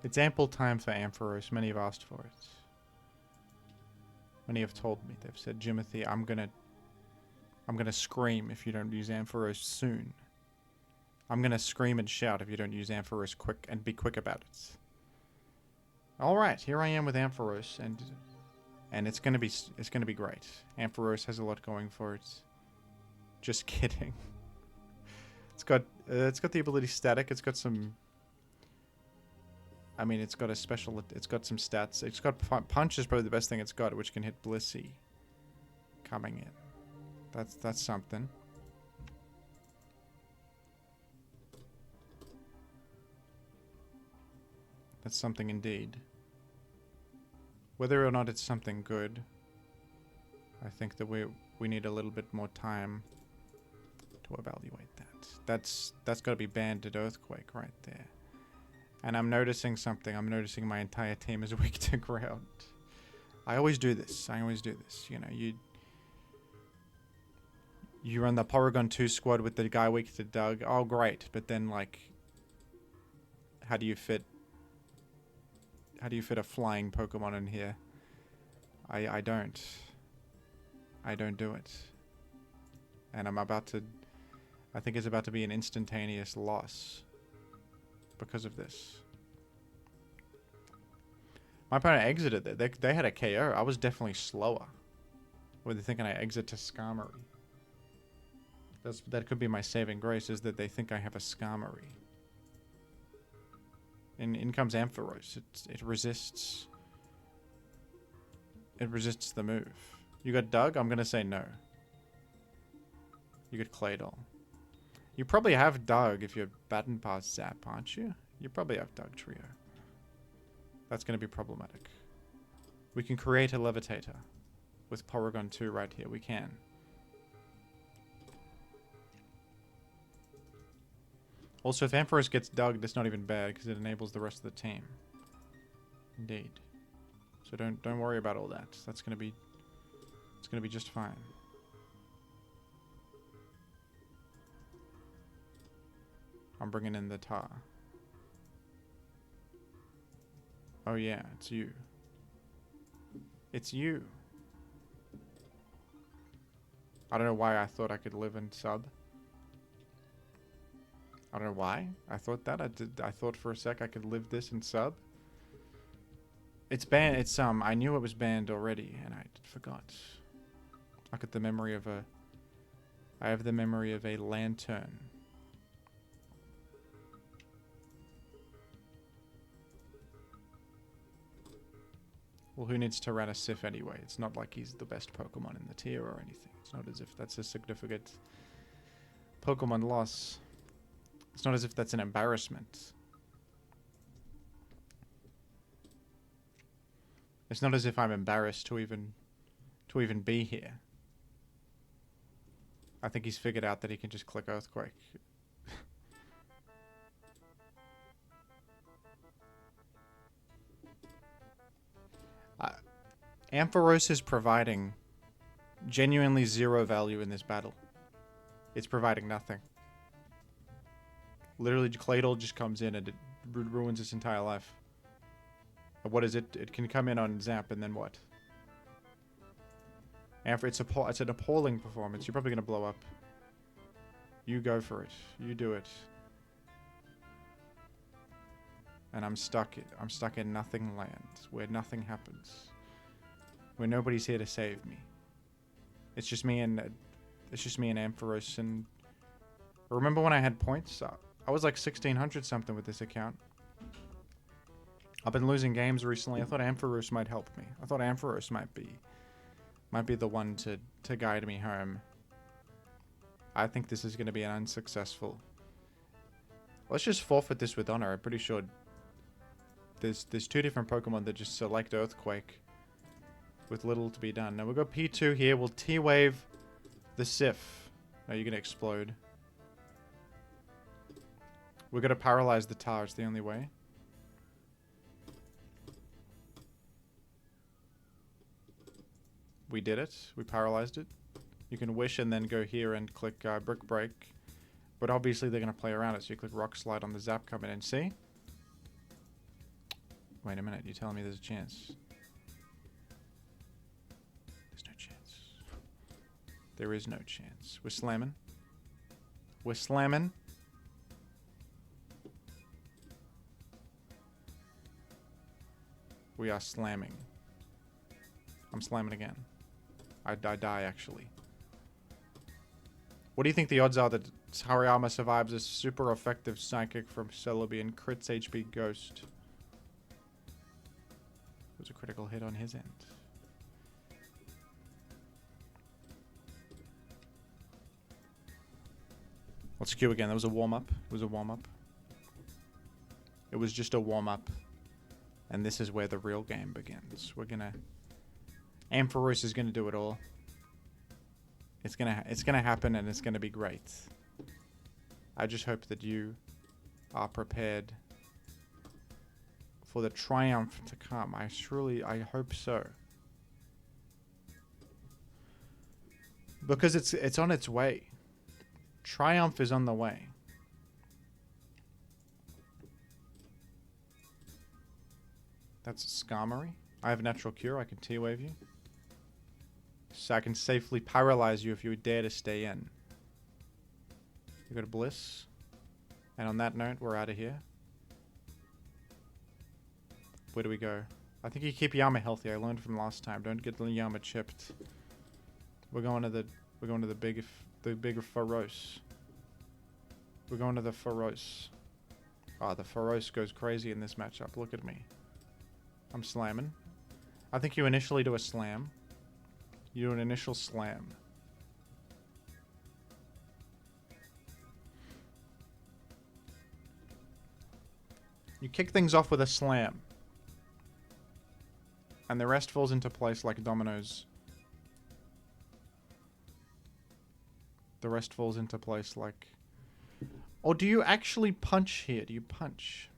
It's ample time for Ampharos. Many have asked for it. Many have told me. They've said, Jimothy, I'm gonna scream if you don't use Ampharos soon. I'm gonna scream and shout if you don't use Ampharos quick and be quick about it. Alright, here I am with Ampharos, and it's gonna be great. Ampharos has a lot going for it. Just kidding. It's got the ability static. It's got some. I mean, it's got a special. It's got some stats. It's got punch is probably the best thing it's got, which can hit Blissey. Coming in. That's something. That's something indeed. Whether or not it's something good, I think that we need a little bit more time to evaluate that. That's got to be banned at Earthquake right there. And I'm noticing something. I'm noticing my entire team is weak to ground. I always do this. You know, you run the Porygon 2 squad with the guy weak to Doug. Oh, great. But then, like, how do you fit a flying Pokemon in here? I don't do it. And I think it's about to be an instantaneous loss because of this. My opponent exited it. They had a KO. I was definitely slower. Were they thinking I exit to Skarmory? That could be my saving grace, is that they think I have a Skarmory. And in comes Ampharos. It resists. It resists the move. You got Doug? I'm gonna say no. You got Claydol. You probably have Doug if you're batting past Zap, aren't you? You probably have Doug Trio. That's gonna be problematic. We can create a Levitator with Porygon 2 right here. We can. Also, if Ampharos gets Doug, that's not even bad because it enables the rest of the team. Indeed. So don't worry about all that. It's gonna be just fine. I'm bringing in the Tar. Oh yeah, it's you. It's you. I don't know why I thought I could live in sub. I don't know why I thought that. I thought for a sec I could live this in sub. It's banned. It's I knew it was banned already, and I forgot. I got the memory of a. I have the memory of a lantern. Well, who needs Tyrannosif anyway? It's not like he's the best Pokemon in the tier or anything. It's not as if that's a significant Pokemon loss. It's not as if that's an embarrassment. It's not as if I'm embarrassed to even be here. I think he's figured out that he can just click Earthquake. Ampharos is providing genuinely zero value in this battle. It's providing nothing. Literally, Claydol just comes in and it ruins its entire life. What is it? It can come in on Zap and then what? It's an appalling performance. You're probably going to blow up. You go for it. You do it. And I'm stuck in nothing land, where nothing happens. Where nobody's here to save me. It's just me and Ampharos. And remember when I had points? I was like 1600 something with this account. I've been losing games recently. I thought Ampharos might help me. I thought Ampharos might be the one to guide me home. I think this is going to be an unsuccessful. Let's just forfeit this with honor. I'm pretty sure there's two different Pokemon that just select Earthquake with little to be done. Now we've got P2 here. We'll T-Wave the Sif. Now you're going to explode. We're going to paralyze the Tar. It's the only way. We did it. We paralyzed it. You can wish and then go here and click Brick Break. But obviously they're going to play around it. So you click Rock Slide on the Zap coming in. See? Wait a minute, you're telling me there's a chance? There's no chance. There is no chance. We're slamming. We're slamming. We are slamming. I'm slamming again. I die, actually. What do you think the odds are that Hariyama survives a super effective psychic from Celebi and crits HP Ghost? It was a critical hit on his end. Let's queue again. That was a warm-up. It was a warm-up. It was just a warm-up. And this is where the real game begins. We're gonna... Ampharos is gonna do it all. It's gonna happen and it's gonna be great. I just hope that you are prepared for the triumph to come. I hope so. Because it's on its way. Triumph is on the way. That's a Skarmory. I have natural cure. I can T-wave you. So I can safely paralyze you if you dare to stay in. You got a Bliss. And on that note, we're out of here. Where do we go? I think you keep Yama healthy. I learned from last time. Don't get the Yama chipped. We're going to the bigger Feroce. We're going to the Feroce. Oh, the Feroce goes crazy in this matchup. Look at me. I'm slamming. I think you initially do a slam. You do an initial slam. You kick things off with a slam. And the rest falls into place like dominoes. The rest falls into place like... Or do you actually punch here? Do you punch?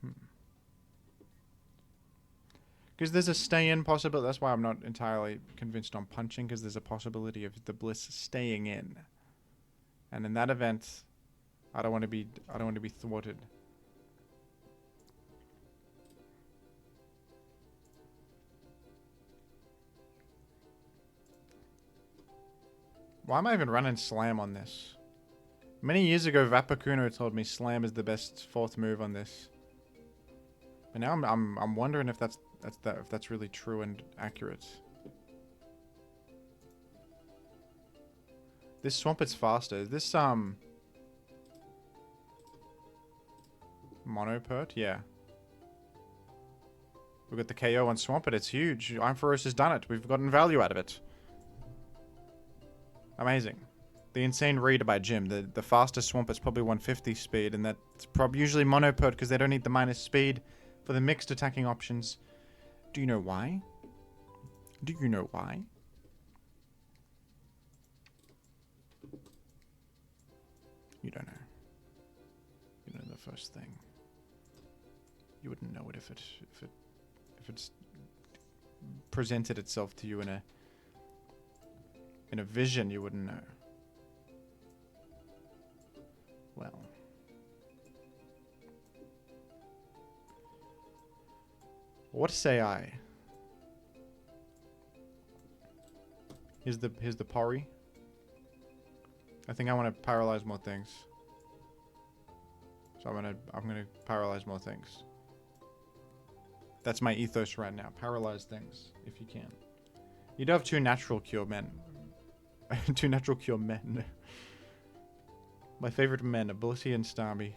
Because there's a stay-in possibility. That's why I'm not entirely convinced on punching, because there's a possibility of the Bliss staying in. And in that event, I don't want to be thwarted. Why am I even running Slam on this? Many years ago, Vapakuno told me Slam is the best fourth move on this. But now I'm wondering if that's really true and accurate. This Swampet's faster. Is this Monopert? Yeah. We've got the KO on Swampert. It's huge. Ampharos has done it. We've gotten value out of it. Amazing. The insane read by Jim. The fastest Swampet's probably 150 speed, and that's probably usually Monopert because they don't need the minus speed for the mixed attacking options. Do you know why? Do you know why? You don't know. You don't know the first thing. You wouldn't know it if it's presented itself to you in a vision. You wouldn't know. Well. What say I? Here's the Pori. I think I want to paralyze more things. So I'm gonna paralyze more things. That's my ethos right now. Paralyze things if you can. You do have two natural cure men. Two natural cure men. My favorite men, Ability and Starmie.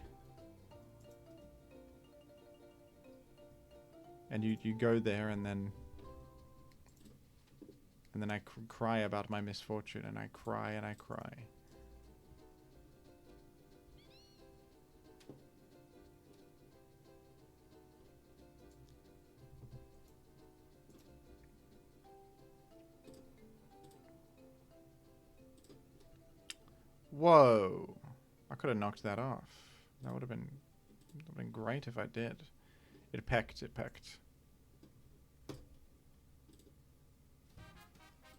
And you go there and then I cry about my misfortune, and I cry and I cry. Whoa. I could have knocked that off. That would have been great if I did. It pecked.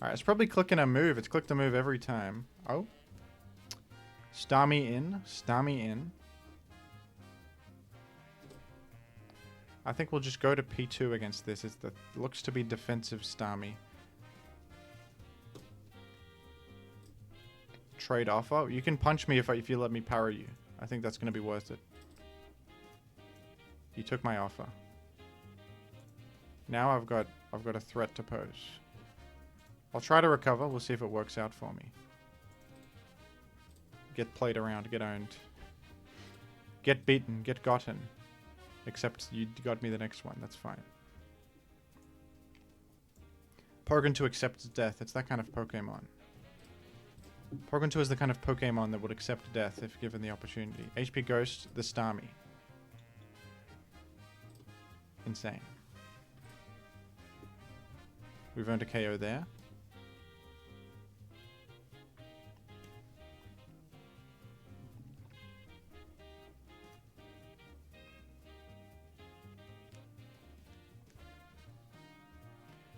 Alright, it's probably clicking a move. It's clicked a move every time. Oh. Starmie in. I think we'll just go to P2 against this. It looks to be defensive Starmie. Trade offer. You can punch me if you let me parry you. I think that's going to be worth it. You took my offer. Now I've got a threat to pose. I'll try to recover. We'll see if it works out for me. Get played around. Get owned. Get beaten. Get gotten. Except you got me the next one. That's fine. Porygon 2 accepts death. It's that kind of Pokemon. Porygon 2 is the kind of Pokemon that would accept death if given the opportunity. HP Ghost, the Starmie. Insane. We've earned a KO there.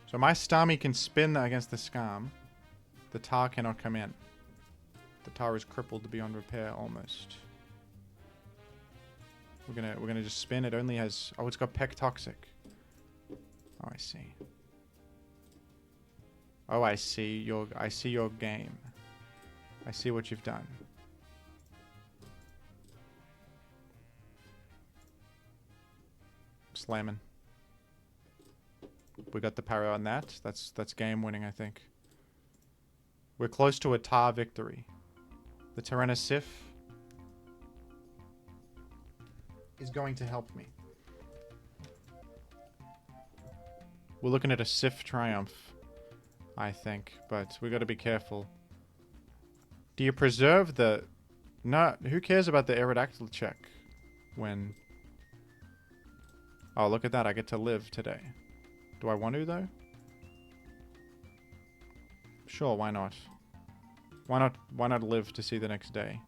So my Starmie can spin against the Skarm. The Tar cannot come in. The Tar is crippled beyond repair almost. We're gonna just spin. It only has... Oh, it's got Peck Toxic. Oh, I see. Oh, I see your game. I see what you've done. Slamming. We got the parry on that. That's game winning, I think. We're close to a Tar victory. The Tyranitar is going to help me. We're looking at a Sif triumph, I think, but we got to be careful. Do you preserve the... No, who cares about the Aerodactyl check when... Oh, look at that. I get to live today. Do I want to, though? Sure, why not? Why not live to see the next day?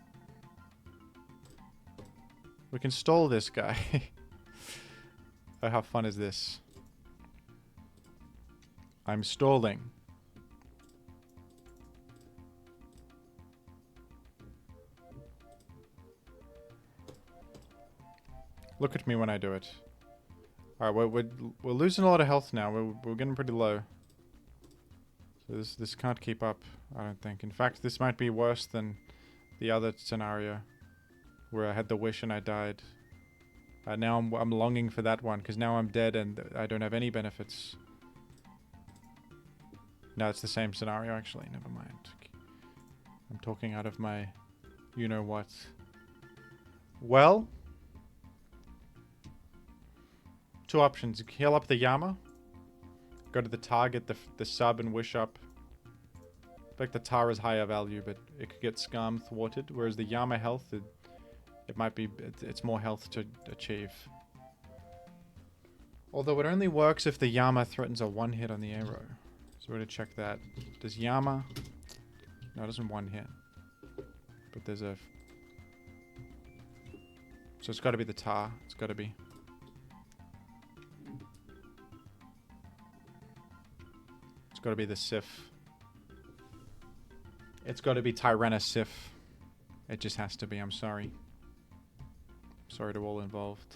We can stall this guy. Oh, how fun is this? I'm stalling. Look at me when I do it. Alright, we're losing a lot of health now. We're getting pretty low. So this can't keep up, I don't think. In fact, this might be worse than the other scenario where I had the wish and I died. Now I'm longing for that one because now I'm dead and I don't have any benefits. No, it's the same scenario actually. Never mind. I'm talking out of my you-know-what. Well... Two options. Heal up the Yama. Go to the target, the sub, and wish up. I think the Tar is higher value, but it could get Skarm thwarted. Whereas the Yama health, it might be... It's more health to achieve. Although it only works if the Yama threatens a one-hit on the Aero. So we're going to check that. Does Yama... No, it doesn't one-hit. But there's a... So it's got to be the Tar. It's got to be... Got to be the Sif. It's got to be Tyranitar. It just has to be. I'm sorry. Sorry to all involved.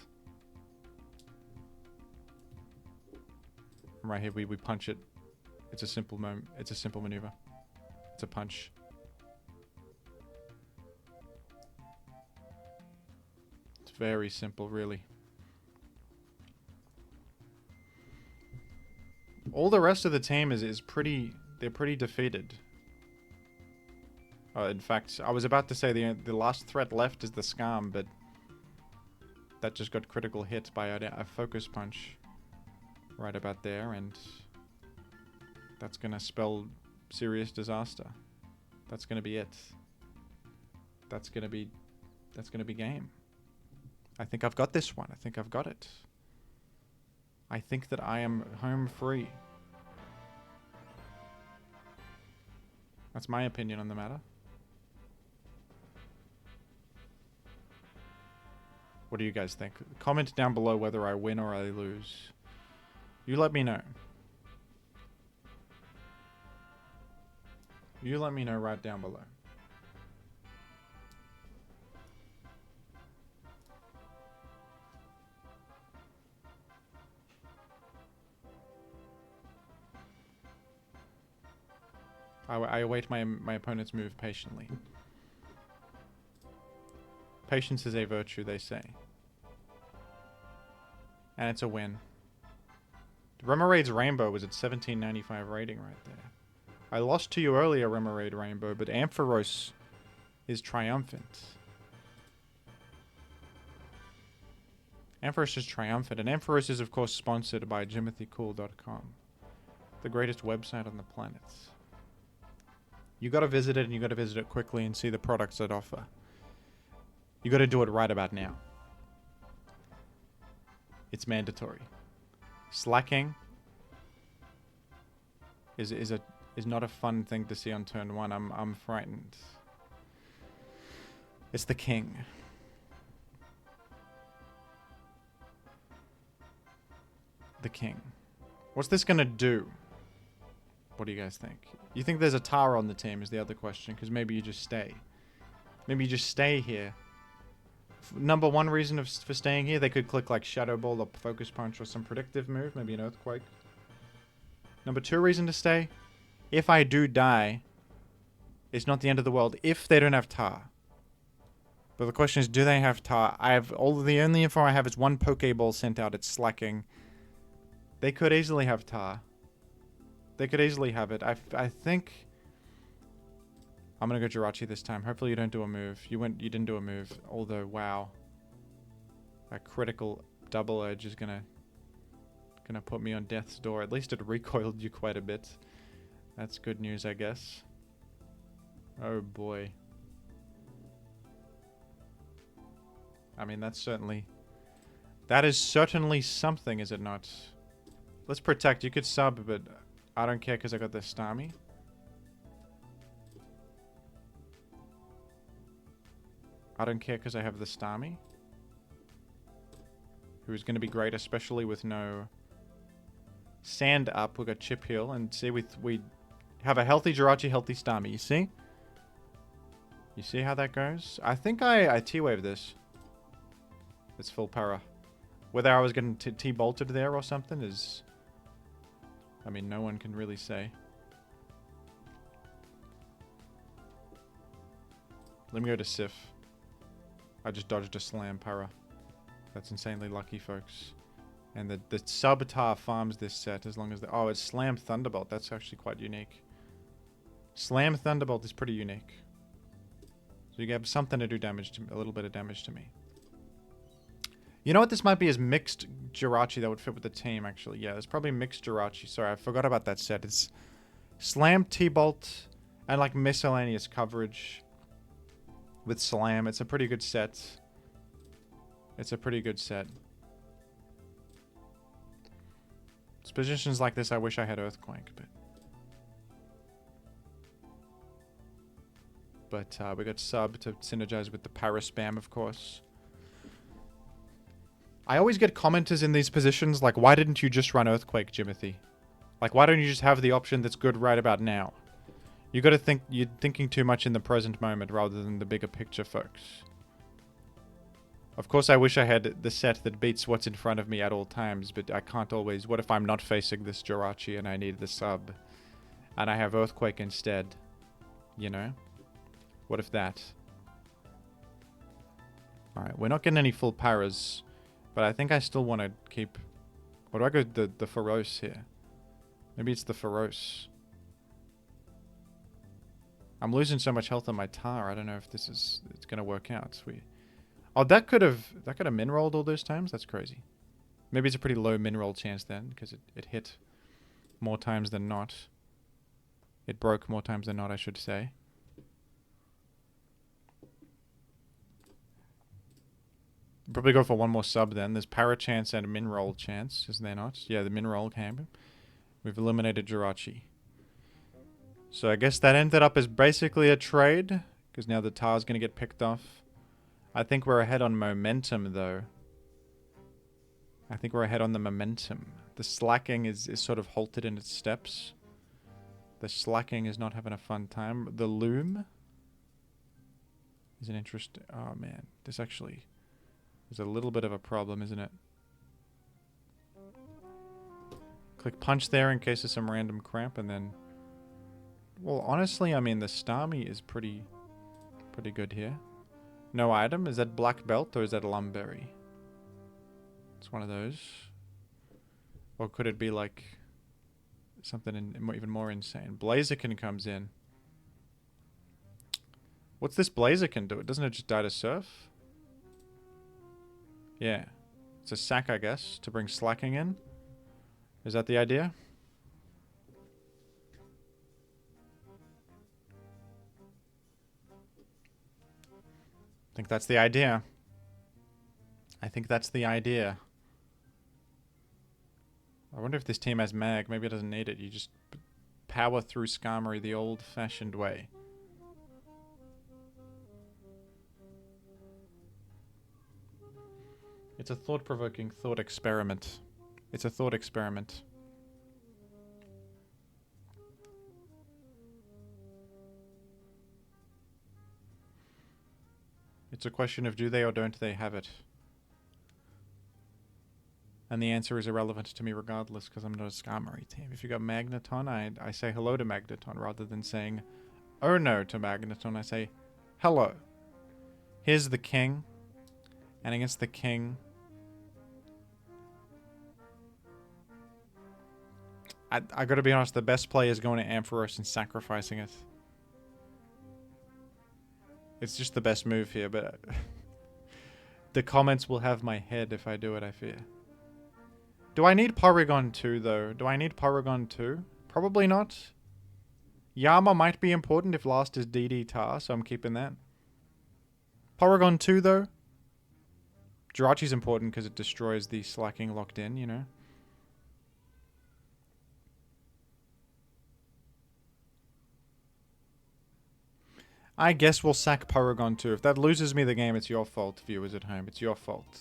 Right here, we punch it. It's a simple It's a simple maneuver. It's a punch. It's very simple, really. All the rest of the team is pretty... They're pretty defeated. In fact, I was about to say the last threat left is the Skarm, but... That just got critical hit by a focus punch. Right about there, and... That's gonna spell serious disaster. That's gonna be it. That's gonna be game. I think I've got this one. I think I've got it. I think that I am home free. That's my opinion on the matter. What do you guys think? Comment down below whether I win or I lose. You let me know. You let me know right down below. I await my opponent's move patiently. Patience is a virtue, they say. And it's a win. Remaraid's Rainbow was at 1795 rating right there. I lost to you earlier, Remaraid Rainbow, but Ampharos is triumphant. Ampharos is triumphant, and Ampharos is, of course, sponsored by JimothyCool.com, the greatest website on the planet. You gotta visit it, and you gotta visit it quickly and see the products it offer. You gotta do it right about now. It's mandatory. Slacking is not a fun thing to see on turn 1. I'm frightened. It's the king. The king. What's this gonna do? What do you guys think? You think there's a Tar on the team is the other question, because maybe you just stay. Maybe you just stay here. Number one reason for staying here, they could click like Shadow Ball or Focus Punch or some predictive move, maybe an Earthquake. Number 2 reason to stay, if I do die, it's not the end of the world if they don't have Tar. But the question is, do they have Tar? The only info I have is 1 Pokeball sent out, it's slacking. They could easily have Tar. They could easily have it. I think I'm gonna go Jirachi this time. Hopefully you don't do a move. You didn't do a move. Although, wow. A critical double edge is gonna put me on death's door. At least it recoiled you quite a bit. That's good news, I guess. Oh boy. I mean, that is certainly something, is it not? Let's protect. You could sub, but I don't care because I got the Starmie. I don't care because I have the Starmie. Who's going to be great, especially with no sand up. We've got Chip Heal. And see, we have a healthy Jirachi, healthy Starmie. You see? You see how that goes? I think I T-Wave this. It's full para. Whether I was getting T-bolted there or something is... I mean, no one can really say. Let me go to Sif. I just dodged a Slam para. That's insanely lucky, folks. And the Subtar farms this set as long as... Oh, it's Slam Thunderbolt. That's actually quite unique. Slam Thunderbolt is pretty unique. So you have something to do damage to me, a little bit of damage to me. You know what this might be is mixed Jirachi that would fit with the team, actually. Yeah, it's probably mixed Jirachi. Sorry, I forgot about that set. It's Slam, T-Bolt, and like miscellaneous coverage with Slam. It's a pretty good set. It's a pretty good set. It's positions like this I wish I had Earthquake, but we got Sub to synergize with the Para Spam, of course. I always get commenters in these positions like, why didn't you just run Earthquake, Jimothy? Like, why don't you just have the option that's good right about now? You gotta think, you're thinking too much in the present moment rather than the bigger picture, folks. Of course, I wish I had the set that beats what's in front of me at all times, but I can't always. What if I'm not facing this Jirachi and I need the Sub? And I have Earthquake instead? You know? What if that? Alright, we're not getting any full paras. But I think I still want to keep... Or do I go the Feroce here? Maybe it's the Feroce. I'm losing so much health on my Tar. I don't know if it's going to work out. Oh, that could have min-rolled all those times? That's crazy. Maybe it's a pretty low min-roll chance then, because it hit more times than not. It broke more times than not, I should say. Probably go for one more sub then. There's Para chance and a min-roll chance, isn't there not? Yeah, the min-roll came. We've eliminated Jirachi. So I guess that ended up as basically a trade, because now the Tar's going to get picked off. I think we're ahead on momentum, though. I think we're ahead on the momentum. The slacking is sort of halted in its steps. The slacking is not having a fun time. The loom is an interesting... Oh, man. This actually... is a little bit of a problem, isn't it? Click punch there in case of some random cramp, and then Well, honestly, I mean, the Starmie is pretty good here. No item. Is that Black Belt or is that a Lumberry? It's one of those. Or could it be like something even more insane? Blaziken comes in. What's this Blaziken do? Doesn't it just die to Surf? Yeah. It's a sack, I guess, to bring Slacking in. Is that the idea? I think that's the idea. I think that's the idea. I wonder if this team has mag. Maybe it doesn't need it. You just power through Skarmory the old-fashioned way. It's a thought-provoking thought experiment. It's a thought experiment. It's a question of do they or don't they have it? And the answer is irrelevant to me regardless because I'm not a Skarmory team. If you got Magneton, I say hello to Magneton rather than saying oh no to Magneton. I say hello. Here's the king. And against the king, I gotta be honest, the best play is going to Ampharos and sacrificing it. It's just the best move here, but the comments will have my head if I do it, I fear. Do I need Porygon 2, though? Do I need Porygon 2? Probably not. Yama might be important if last is DD Tar, so I'm keeping that. Porygon 2, though? Jirachi's important because it destroys the Slacking locked in, you know? I guess we'll sack Porygon 2. If that loses me the game, it's your fault, viewers at home. It's your fault.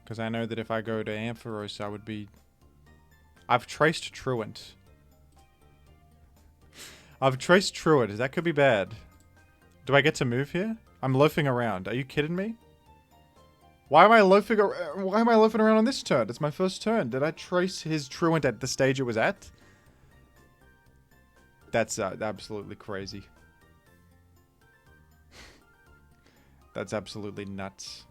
Because I know that if I go to Ampharos, I would be... I've traced Truant. I've traced Truant. That could be bad. Do I get to move here? I'm loafing around. Are you kidding me? Why am I loafing around on this turn? It's my first turn. Did I trace his Truant at the stage it was at? That's absolutely crazy. That's absolutely nuts.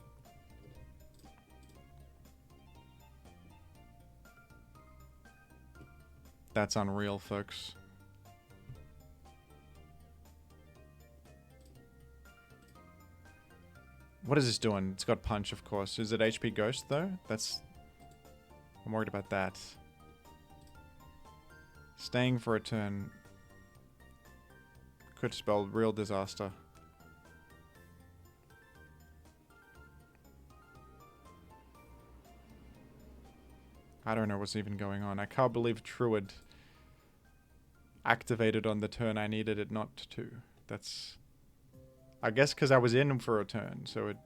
That's unreal, folks. What is this doing? It's got Punch, of course. Is it HP Ghost, though? That's... I'm worried about that. Staying for a turn could spell real disaster. I don't know what's even going on. I can't believe Truid activated on the turn I needed it not to. That's... I guess because I was in for a turn, so it...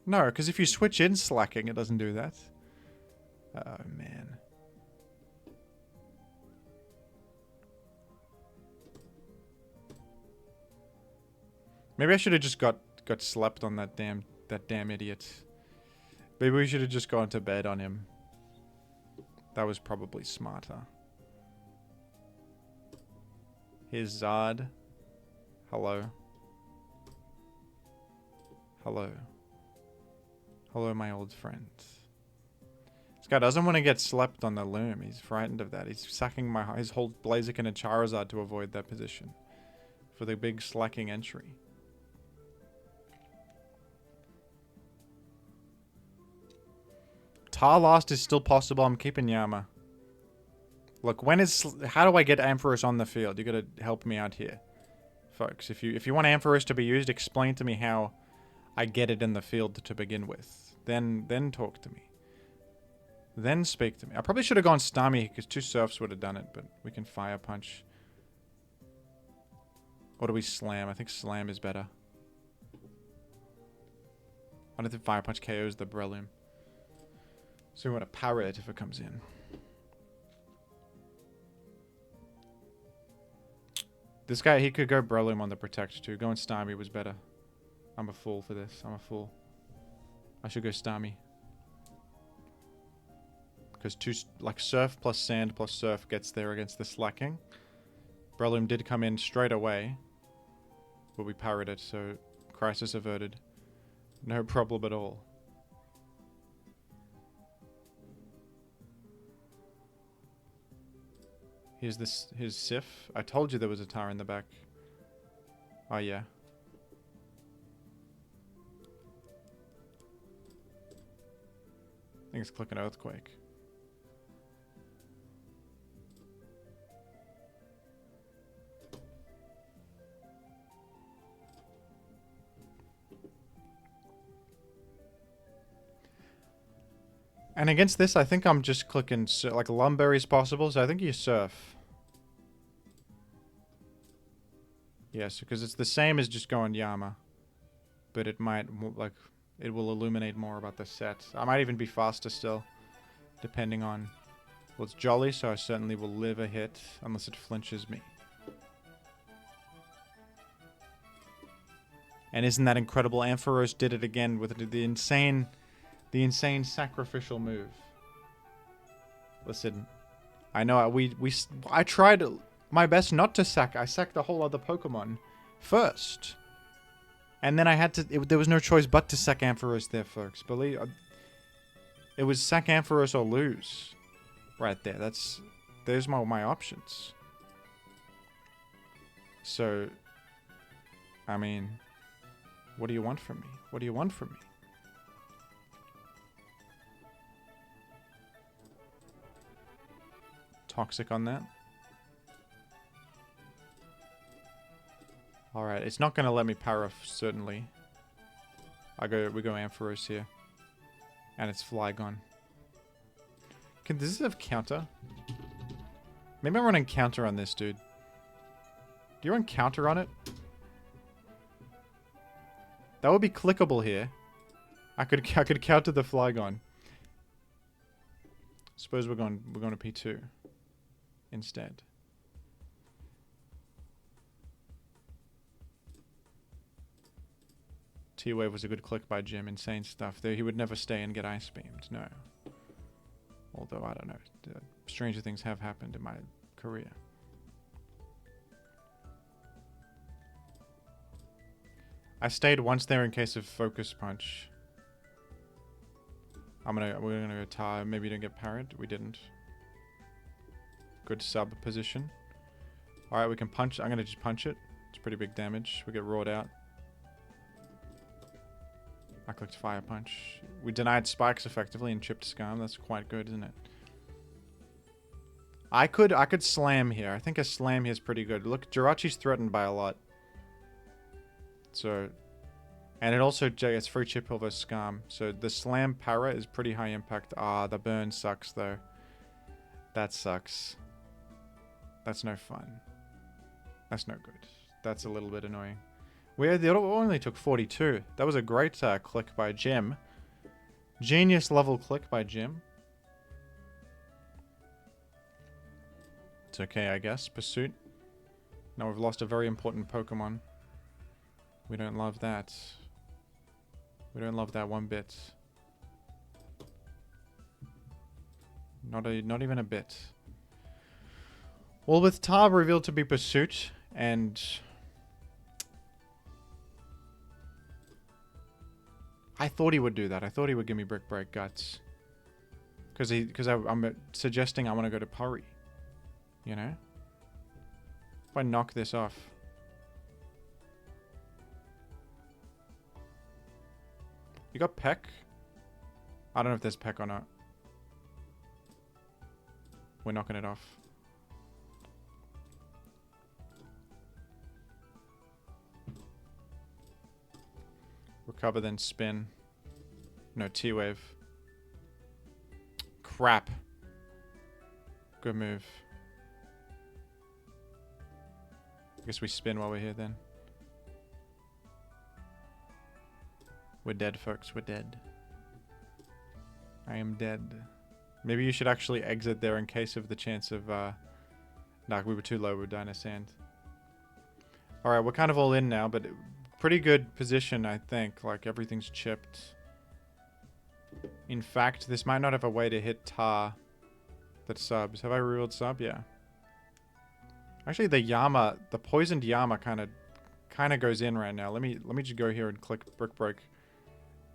No, because if you switch in Slacking, it doesn't do that. Oh, man. Maybe I should have just got slept on that damn idiot. Maybe we should have just gone to bed on him. That was probably smarter. Here's Zard. Hello. Hello. Hello, my old friend. This guy doesn't want to get slept on the loom. He's frightened of that. He's sacking his whole Blaziken and Charizard to avoid that position. For the big Slacking entry. Tar last is still possible. I'm keeping Yama. Look, how do I get Ampharos on the field? You gotta help me out here. Folks, if you want Ampharos to be used, explain to me how I get it in the field to begin with. Then talk to me. Then speak to me. I probably should have gone Starmie because 2 Surfs would have done it, but we can Fire Punch. Or do we Slam? I think Slam is better. I don't think Fire Punch KOs the Breloom. So we want to power it if it comes in. This guy, he could go Breloom on the Protect too. Going Starmie was better. I'm a fool for this. I'm a fool. I should go Starmie. Because like Surf plus Sand plus Surf gets there against the Slacking. Breloom did come in straight away. But we parried it, so crisis averted. No problem at all. Here's Sif. I told you there was a Tar in the back. Oh yeah. I think it's clicking Earthquake. And against this, I think I'm just clicking like Lumberry is possible, so I think you Surf. Yes, because it's the same as just going Yama. But it might, like, it will illuminate more about the set. I might even be faster still, depending on... Well, it's Jolly, so I certainly will live a hit, unless it flinches me. And isn't that incredible? Ampharos did it again with the insane sacrificial move. Listen, I know I tried my best not to sack. I sacked the whole other Pokemon first. And then I had to... there was no choice but to sack Ampharos there, folks. Believe... it was sack Ampharos or lose. Right there. There's my options. So... I mean... what do you want from me? What do you want from me? Toxic on that. Alright, it's not going to let me Paraf, certainly. We go Ampharos here. And it's Flygon. Does this have counter? Maybe I'm running counter on this, dude. Do you run counter on it? That would be clickable here. I could counter the Flygon. Suppose we're going to P2 instead. T-Wave was a good click by Jim. Insane stuff. He would never stay and get ice beamed. No. Although, I don't know. Stranger things have happened in my career. I stayed once there in case of Focus Punch. We're gonna go Tar. Maybe you didn't get parried. We didn't. Good sub position. Alright, we can punch. I'm gonna just punch it. It's pretty big damage. We get roared out. I clicked Fire Punch. We denied spikes effectively and chipped Skarm. That's quite good, isn't it? I could slam here. I think a slam here is pretty good. Look, Jirachi's threatened by a lot. So, and it also gets free chip over Skarm. So the slam para is pretty high impact. Ah, the burn sucks though. That sucks. That's no fun. That's no good. That's a little bit annoying. It only took 42. That was a great click by Jim. Genius level click by Jim. It's okay, I guess. Pursuit. Now we've lost a very important Pokemon. We don't love that. We don't love that one bit. Not even a bit. Well, with Tab revealed to be Pursuit, and... I thought he would do that. I thought he would give me Brick Break Guts. Because I'm suggesting I want to go to Purry. You know? If I knock this off... You got Peck? I don't know if there's Peck or not. We're knocking it off. Recover, then spin. No, T-Wave. Crap. Good move. I guess we spin while we're here then. We're dead, folks. We're dead. I am dead. Maybe you should actually exit there in case of the chance of... Nah, we were too low. We were dying of sand. Alright, we're kind of all in now, but pretty good position, I think. Like, everything's chipped. In fact, this might not have a way to hit Tar that subs. Have I revealed sub? Yeah. Actually, the poisoned Yama kind of goes in right now. Let me just go here and click Brick Break.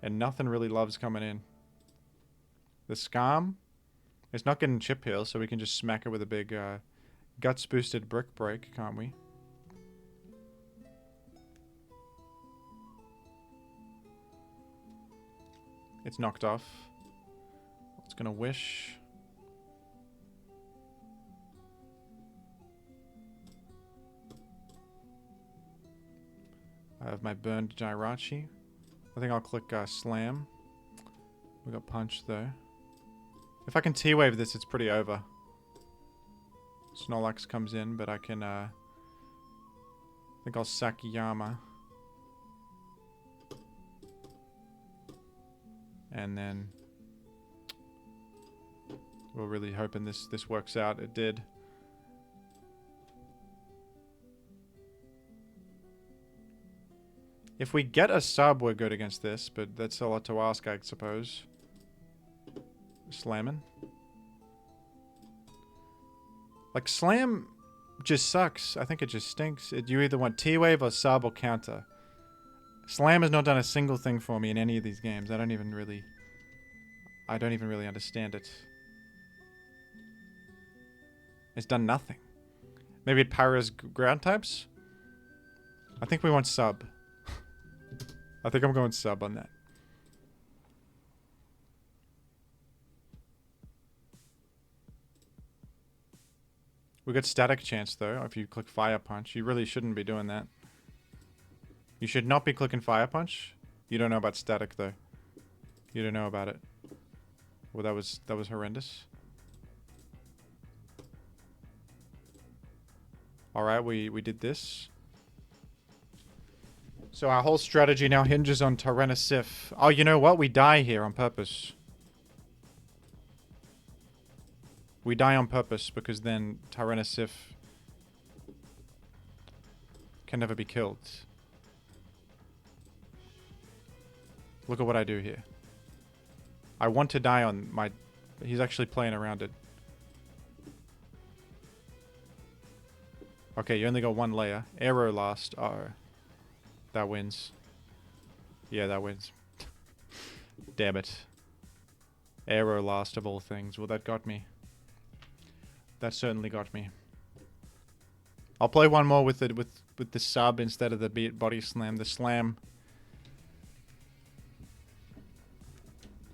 And nothing really loves coming in. The Skarm, it's not getting chip heal, so we can just smack it with a big guts boosted Brick Break, can't we? It's knocked off. It's gonna wish. I have my burned Jirachi. I think I'll click Slam. We got Punch though. If I can T-Wave this, it's pretty over. Snorlax comes in, but I can, I think I'll sack Yama. And then we're really hoping this works out. It did. If we get a sub, we're good against this, but that's a lot to ask, I suppose. Slamming. Like, Slam just sucks. I think it just stinks. You either want T-Wave or sub or counter. Slam has not done a single thing for me in any of these games. I don't even really understand it. It's done nothing. Maybe it powers ground types? I think we want sub. I think I'm going sub on that. We got static chance though, if you click Fire Punch. You really shouldn't be doing that. You should not be clicking Fire Punch. You don't know about static though. You don't know about it. Well, that was horrendous. Alright, we did this. So our whole strategy now hinges on Tyranitar. Oh, you know what? We die here on purpose. We die on purpose because then Tyranitar can never be killed. Look at what I do here. I want to die on my... He's actually playing around it. Okay, you only got one layer. Aero last. Uh-oh. That wins. Yeah, that wins. Damn it. Aero last of all things. Well, that got me. That certainly got me. I'll play one more with it with the sub instead of the body slam. The slam...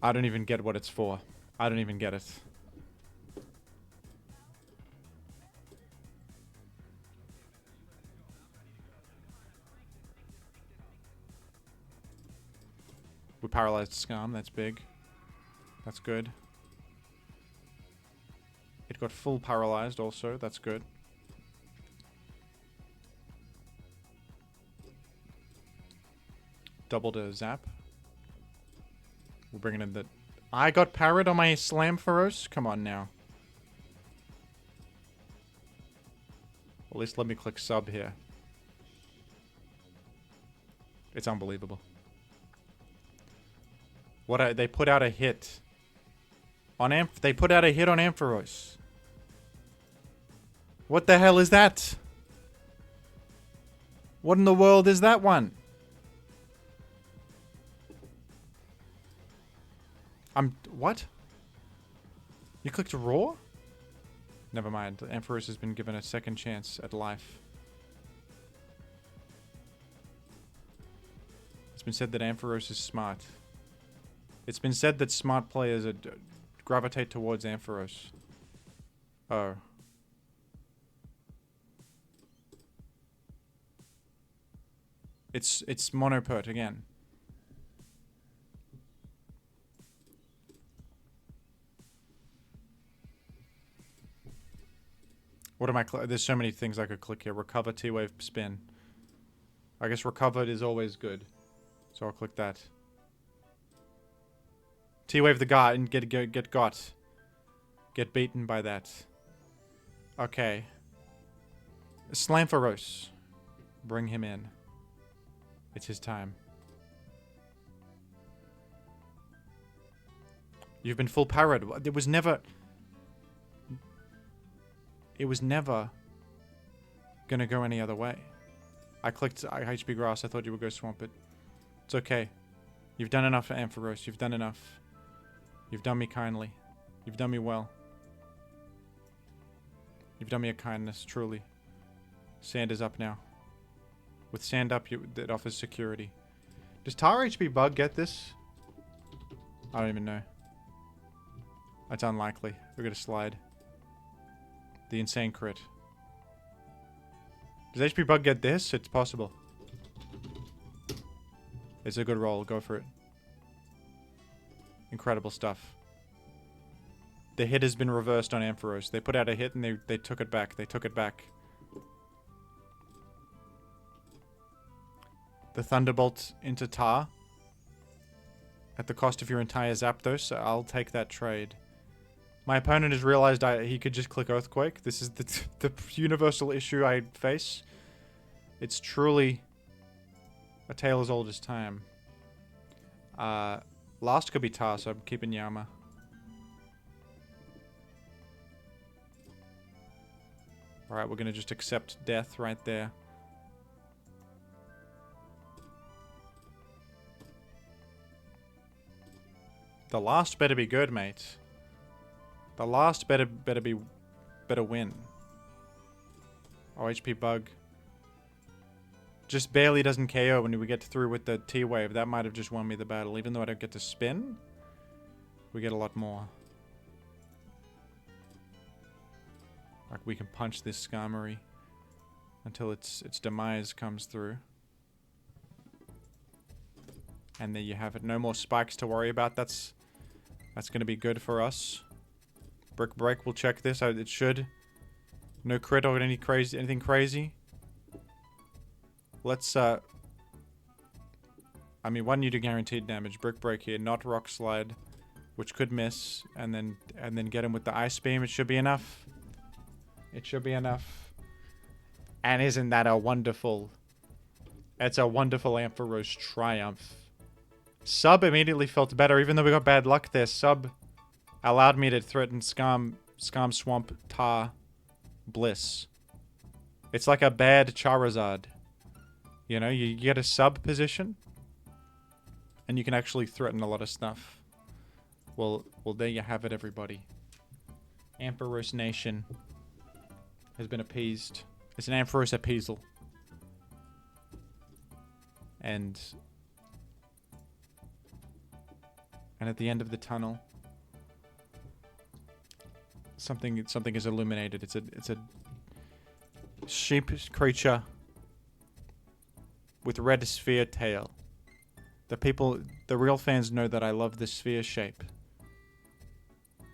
I don't even get what it's for. I don't even get it. We paralyzed Skarm, that's big. That's good. It got full paralyzed also, that's good. Doubled a zap. We're bringing in the... I got parried on my Ampharos? Come on now. At least let me click sub here. It's unbelievable. They put out a hit. They put out a hit on Ampharos. What the hell is that? What in the world is that one? What? You clicked raw? Never mind. Ampharos has been given a second chance at life. It's been said that Ampharos is smart. It's been said that smart players gravitate towards Ampharos. Oh. It's monopert again. What am I... There's so many things I could click here. Recover, T-Wave, spin. I guess recovered is always good. So I'll click that. T-Wave the guy and get got. Get beaten by that. Okay. Ampharos. Bring him in. It's his time. You've been full parried. It was never... gonna go any other way. I clicked HP Grass. I thought you would go Swamp It. It's okay. You've done enough for Ampharos. You've done enough. You've done me kindly. You've done me well. You've done me a kindness, truly. Sand is up now. With sand up, it offers security. Does Tar HP Bug get this? I don't even know. That's unlikely. We're gonna slide. The insane crit. Does HP Bug get this? It's possible. It's a good roll. Go for it. Incredible stuff. The hit has been reversed on Ampharos. They put out a hit and they took it back. They took it back. The Thunderbolt into Tar. At the cost of your entire Zapdos, so I'll take that trade. My opponent has realized he could just click Earthquake. This is the universal issue I face. It's truly a tale as old as time. Last could be Tar, so I'm keeping Yama. Alright, we're gonna just accept death right there. The last better be good, mate. The last better win. Oh, HP Bug. Just barely doesn't KO when we get through with the T-Wave. That might have just won me the battle. Even though I don't get to spin, we get a lot more. Like, we can punch this Skarmory until its demise comes through. And there you have it. No more spikes to worry about. That's going to be good for us. Brick Break will check this. It should. No crit or anything crazy. Let's, I mean, 1 you to guaranteed damage. Brick Break here, not Rock Slide, which could miss, and then get him with the Ice Beam. It should be enough. It should be enough. And isn't that a wonderful... It's a wonderful Ampharos triumph. Sub immediately felt better, even though we got bad luck there. Sub allowed me to threaten Skarm Swamp Tar Bliss. It's like a bad Charizard. You know, you get a sub position, and you can actually threaten a lot of stuff. Well, there you have it, everybody. Ampharos Nation has been appeased. It's an Ampharos appeasal. And at the end of the tunnel, something is illuminated. It's a sheep creature with red sphere tail. The real fans know that I love the sphere shape.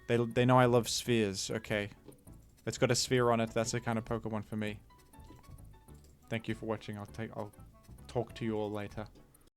They know I love spheres. Okay, it's got a sphere on it. That's the kind of Pokemon for me. Thank you for watching. I'll talk to you all later.